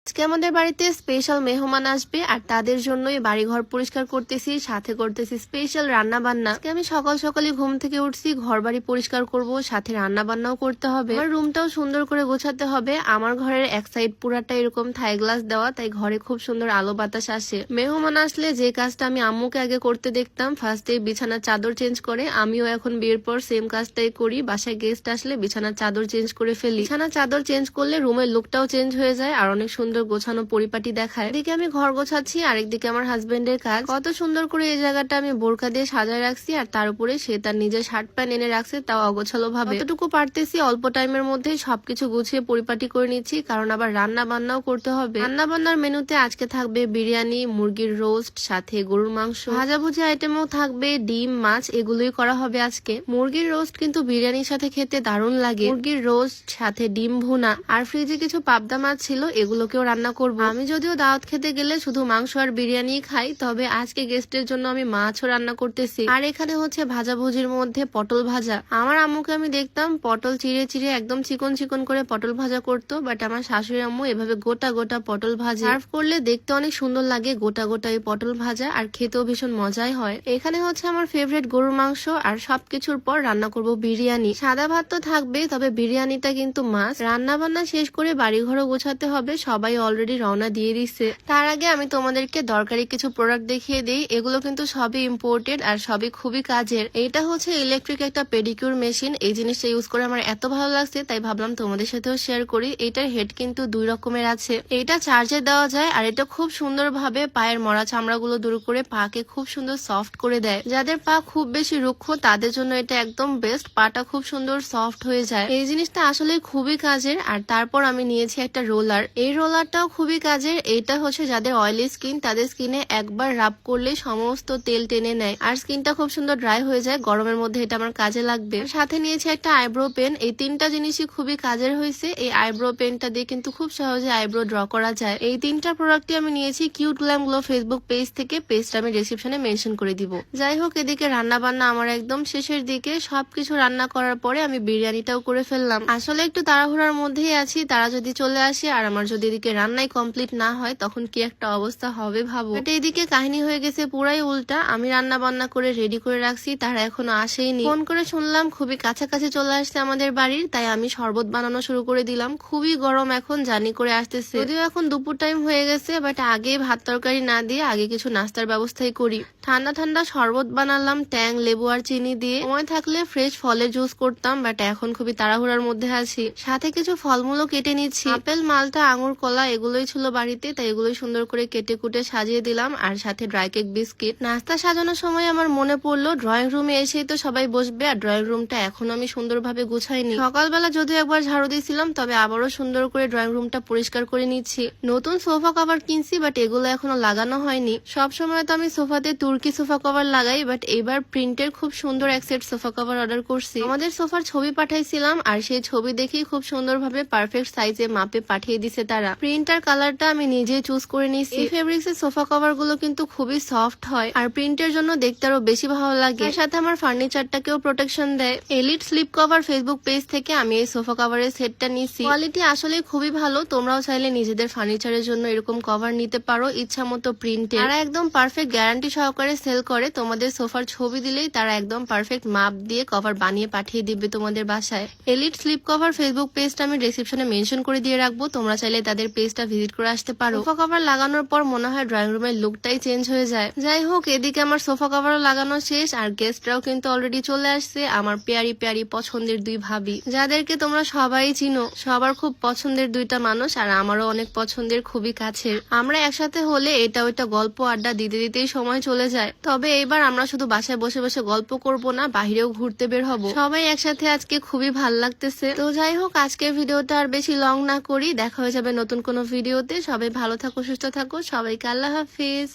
আজকে আমাদের বাড়িতে স্পেশাল মেহমান আসবে আর তাদের জন্যই বাড়িঘর পরিষ্কার করতেছি, সাথে করতেছি স্পেশাল রান্না বান্না। আজকে আমি সকাল সকালে ঘুম থেকে উঠছি, ঘর বাড়ি পরিষ্কার করব, সাথে রান্না বান্নাও করতে হবে। আমার রুমটাও সুন্দর করে গোছাতে হবে। আমার ঘরের এক সাইড পুরাটা এরকম থাই গ্লাস দেওয়া, তাই ঘরে খুব সুন্দর আলো বাতাস আসে। মেহমান আসলে যে কাজটা আমি আম্মুকে আগে করতে দেখতাম, ফার্স্টে বিছানার চাদর চেঞ্জ করে, আমিও এখন বিয়ের পর সেম কাজটাই করি। বাসায় গেস্ট আসলে বিছানার চাদর চেঞ্জ করে ফেলি। বিছানার চাদর চেঞ্জ করলে রুমের লুকটাও চেঞ্জ হয়ে যায় আর অনেক সুন্দর গোছানো পরিপাটি দেখায়। এদিকে আমি ঘর গোছাচ্ছি, আরেকদিকে আমার হাজবেন্ডের কাজ। কত সুন্দর করে এই জায়গাটা আমি বোরকা দিয়ে সাজায় রাখছি আর তার উপরে সে তার নিজের শার্ট প্যান্ট এনে রাখছে, তাও অগোছালো ভাবে। যতটুকু পারতেছি অল্প টাইমের মধ্যে সবকিছু গুছিয়ে পরিপাটি করে নিচ্ছি, কারণ আবার রান্না বান্নাও করতে হবে। রান্না বান্নার মেনুতে আজকে থাকবে বিরিয়ানি, মুরগির রোস্ট, সাথে গরুর মাংস, ভাজাভুজি আইটেমও থাকবে, ডিম, মাছ, এগুলোই করা হবে আজকে। মুরগির রোস্ট কিন্তু বিরিয়ানির সাথে খেতে দারুণ লাগে। মুরগির রোস্ট সাথে ডিম ভুনা, আর ফ্রিজে কিছু পাবদা মাছ ছিল, এগুলোকেও রান্না করব। আমি যদিও দাওয়াত খেতে গেলে শুধু মাংস আর বিরিয়ানি খাই, তবে আজকে গেস্টের জন্য আমি মাছও রান্না করতেছি। আর এখানে হচ্ছে ভাজাভুজির মধ্যে পটল ভাজা। আমার আম্মুকে আমি দেখতাম পটল চিড়ে চিড়ে একদম চিকন চিকন করে পটল ভাজা করতো, বাট আমার শাশুড়ি আম্মু এভাবে গোটা গোটা পটল ভাজা সার্ভ করলে দেখতে অনেক সুন্দর লাগে। গোটা গোটা এই পটল ভাজা, আর খেতেও ভীষণ মজাই হয়। এখানে হচ্ছে আমার ফেভারিট গরুর মাংস, আর সবকিছুর পর রান্না করব বিরিয়ানি। সাদা ভাত তো থাকবেই, তবে বিরিয়ানিটা কিন্তু মাছ। রান্না বান্না শেষ করে বাড়িঘরও গোছাতে হবে, সবাই অলরেডি রওনা দিয়ে দিচ্ছে। তার আগে আমি তোমাদেরকে দরকারি কিছু প্রোডাক্ট দেখিয়ে দিই। এগুলো কিন্তু সবই ইম্পোর্টেড আর সবই খুবই কাজের। এইটা হচ্ছে ইলেকট্রিক একটা পেডিকিউর মেশিন। এই জিনিসটা ইউজ করে আমার এত ভালো লাগছে, তাই ভাবলাম তোমাদের সাথেও শেয়ার করি। এটার হেড কিন্তু দুই রকমের আছে। এটা চার্জে দেওয়া যায়, আর এটা খুব সুন্দর ভাবে পায়ের মরা চামড়াগুলো দূর করে পাকে খুব সুন্দর সফট করে দেয়। যাদের পা খুব বেশি রুক্ষ তাদের জন্য এটা একদম বেস্ট। পাটা খুব সুন্দর সফট হয়ে যায়। এই জিনিসটা আসলে খুবই কাজের। আর তারপর আমি নিয়েছি একটা রোলার। এই রোলারটাও খুবই কাজের। এটা হচ্ছে যাদের অয়েলি স্কিন, তাদের স্কিনে একবার রাব করলে সমস্ত তেল টেনে নেয় আর স্কিনটা খুব সুন্দর ড্রাই হয়ে যায়। গরমের মধ্যে এটা আমার কাজে লাগবে। সাথে নিয়েছি একটা আইব্রো পেন। এই তিনটা জিনিসই খুবই কাজের হয়েছে। এই আইব্রো পেনটা দিয়ে কিন্তু খুব সহজে আইব্রো ড্র করা যায়। এই তিনটা প্রোডাক্টই আমি নিয়েছি cute glam glow Facebook page থেকে। পেজটা আমি ডেসক্রিপশনে মেনশন করে দিব। যাই হোক, এদিকে রান্না বান্না আমার একদম শেষের দিকে। সবকিছু রান্না করার পরে আমি বিরিয়ানিটাও করে ফেললাম। আসলে একটু তাড়াহুড়ার মধ্যেই আছি, তারা যদি চলে আসে আর আমার যদি এদিকে রান্নাই কমপ্লিট না হয় তখন কি একটা অবস্থা হবে ভাবো। বাট এইদিকে কাহিনী হয়ে গেছে পুরাই উল্টা। আমি রান্না বান্না করে রেডি করে রাখছি, তারা এখনো আসেইনি। ফোন করে শুনলাম খুবই কাছাকাছি চলে আসছে আমাদের বাড়ির, তাই আমি শরবত বানানো শুরু করে দিলাম। খুবই গরম এখন, জানি করে আসতেছে। যদিও এখন দুপুর টাইম হয়ে গেছে, বাট আগে ভাত তরকারি না দিয়ে আগে কিছু নাস্তার ব্যবস্থাই করি। ঠান্ডা ঠান্ডা শরবত বানালাম ট্যাং, লেবু আর চিনি দিয়ে। সময় থাকলে ফ্রেশ ফলের জুস করতাম, বাট এখন খুবই তাড়াহুড়ার মধ্যে আছি। সাথে কিছু ফলমূলও কেটে নিচ্ছি। আপেল, মালটা, আঙুর, কলা এগুলোই ছিল বাড়িতে, তাই এগুলোই সুন্দর করে কেটে কুটে সাজিয়ে দিলাম। আর সাথে ড্রাই কেক, বিস্কিট। নাস্তা সাজানোর সময় আমার মনে পড়লো ড্রয়িং রুমে এসেই তো সবাই বসবে, আর ড্রয়িং রুমটা এখনো আমি সুন্দরভাবে গুছাইনি। সকালবেলা যদিও একবার ঝাড়ু দিয়েছিলাম, তবে আবারও সুন্দর করে ড্রয়িং রুমটা পরিষ্কার করে নিচ্ছি। নতুন সোফা কভার কিনছি, বাট এগুলো এখনো লাগানো হয়নি। সব সময় তো আমি সোফাতে তুর্কি সোফা কভার লাগাই, বাট এবার প্রিন্টের খুব সুন্দর এক সেট সোফা কভার অর্ডার করছি। আমাদের সোফার ছবি পাঠাইছিলাম, আর সেই ছবি দেখেই খুব সুন্দরভাবে পারফেক্ট সাইজে মাপে পাঠিয়ে দিছে তারা। প্রিন্টার কালারটা আমি নিজেই চুজ করে নিয়েছি। এই ফেব্রিক্স এর সোফা কভার গুলো কিন্তু খুবই সফট হয়, আর প্রিন্টের জন্য দেখতে আরো বেশি ভালো লাগে। এর সাথে আমার ফার্নিচারটাকেও প্রোটেকশন দেয়। Elite slip cover Facebook page থেকে আমি এই সোফা কভারের সেটটা নিয়েছি। কোয়ালিটি আসলে খুবই ভালো। তোমরাও চাইলে নিজেদের ফার্নিচারের জন্য এরকম কভার নিতে পারো ইচ্ছা মতো প্রিন্টের। তারা একদম পারফেক্ট গ্যারান্টি সহকারে সেল করে। তোমাদের সোফার ছবি দিলেই তারা একদম পারফেক্ট মাপ দিয়ে কভার বানিয়ে পাঠিয়ে দিবে তোমাদের বাসায়। এলিট স্লিপ কভার ফেসবুক পেজটা আমি ডেসক্রিপশনে মেনশন করে দিয়ে রাখবো, তোমরা চাইলে তাদের পেজটা ভিজিট করে আসতে পারো। সোফা কভার লাগানোর পর মনে হয় ড্রয়িং রুমের লুকটাই চেঞ্জ হয়ে যায়। যাই হোক, এদিকে আমার সোফা কভারও লাগানো শেষ, আর গেস্টরাও কিন্তু অলরেডি চলে আসছে। আমার পেয়ারি পেয়ারি পছন্দের দুই ভাবি, যাদেরকে তোমরা সবাই চিনো। সবার খুব পছন্দের দুইটা মানুষ, আর আমারও অনেক পছন্দের, খুবই কাছের। আমরা একসাথে হলে এটা ওইটা গল্প আড্ডা দিতে দিতেই সময় চলে যায়। তবে এবার আমরা শুধু বাসায় বসে বসে গল্প করব না, বাহিরেও ঘুরতে বের হব। সবাই একসাথে আজকে খুবই ভাল লাগতেছে। তো যাই হোক, আজকের ভিডিওটা আর বেশি লং না করি, দেখা হয়ে যাবে নতুন কোনো ভিডিওতে। সবাই ভালো থাকো, সুস্থ থাকো, সবাইকে আল্লাহ হাফিজ।